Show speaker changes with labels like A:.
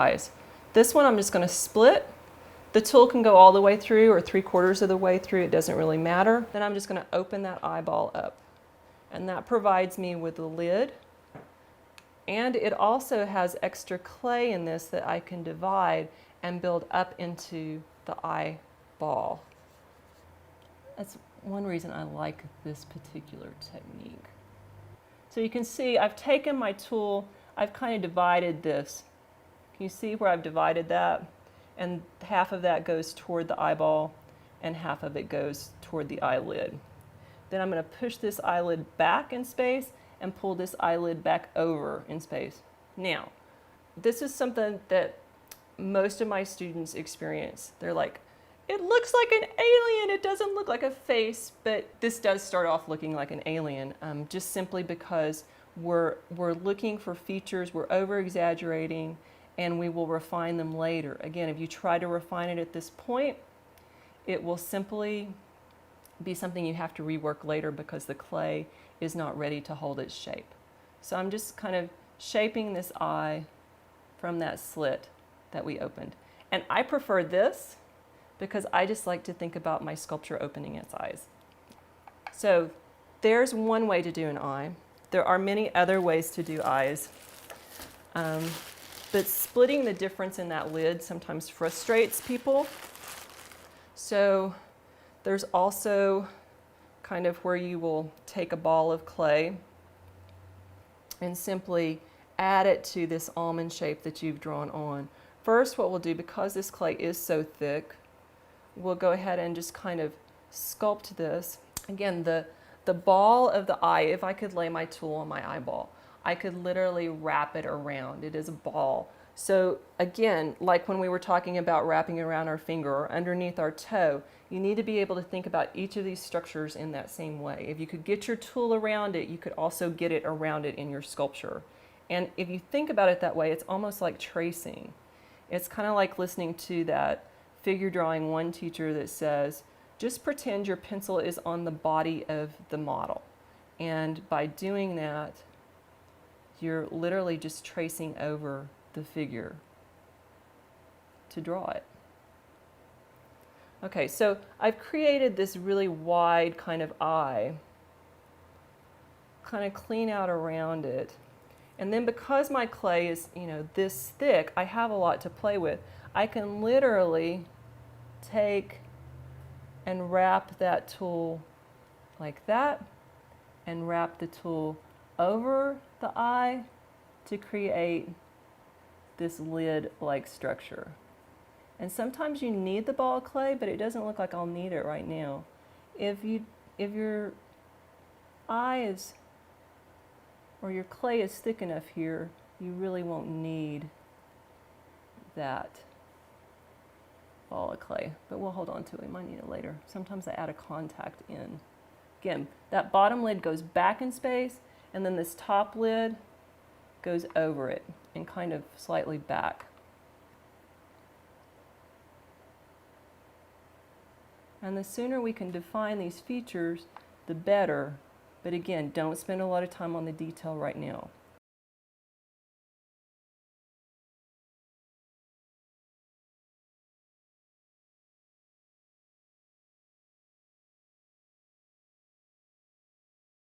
A: eyes. This one I'm just going to split. The tool can go all the way through or 3/4 of the way through, it doesn't really matter. Then I'm just going to open that eyeball up. And that provides me with a lid. And it also has extra clay in this that I can divide and build up into the eyeball. That's one reason I like this particular technique. So you can see I've taken my tool, I've kind of divided this. Can you see where I've divided that? And half of that goes toward the eyeball and half of it goes toward the eyelid. Then I'm going to push this eyelid back in space and pull this eyelid back over in space. Now, this is something that most of my students experience. They're like, it looks like an alien, it doesn't look like a face, but this does start off looking like an alien, just simply because we're looking for features, we're over-exaggerating, and we will refine them later. Again, if you try to refine it at this point, it will simply be something you have to rework later because the clay is not ready to hold its shape. So I'm just kind of shaping this eye from that slit that we opened. And I prefer this because I just like to think about my sculpture opening its eyes. So there's one way to do an eye. There are many other ways to do eyes. But splitting the difference in that lid sometimes frustrates people. So there's also kind of where you will take a ball of clay and simply add it to this almond shape that you've drawn on. First, what we'll do, because this clay is so thick, we'll go ahead and just kind of sculpt this. Again, the ball of the eye, if I could lay my tool on my eyeball, I could literally wrap it around. It is a ball. So again, like when we were talking about wrapping it around our finger or underneath our toe, you need to be able to think about each of these structures in that same way. If you could get your tool around it, you could also get it around it in your sculpture. And if you think about it that way, it's almost like tracing. It's kind of like listening to that figure drawing one teacher that says, just pretend your pencil is on the body of the model. And by doing that, you're literally just tracing over the figure to draw it. Okay, so I've created this really wide kind of eye, kind of clean out around it. And then because my clay is, this thick, I have a lot to play with. I can literally take and wrap that tool like that and wrap the tool over the eye to create this lid-like structure. And sometimes you need the ball of clay, but it doesn't look like I'll need it right now. If your eye is, or your clay is thick enough here, you really won't need that ball of clay, but we'll hold on to it. We might need it later. Sometimes I add a contact in. Again, that bottom lid goes back in space, and then this top lid goes over it and kind of slightly back. And the sooner we can define these features, the better. But again, don't spend a lot of time on the detail right now.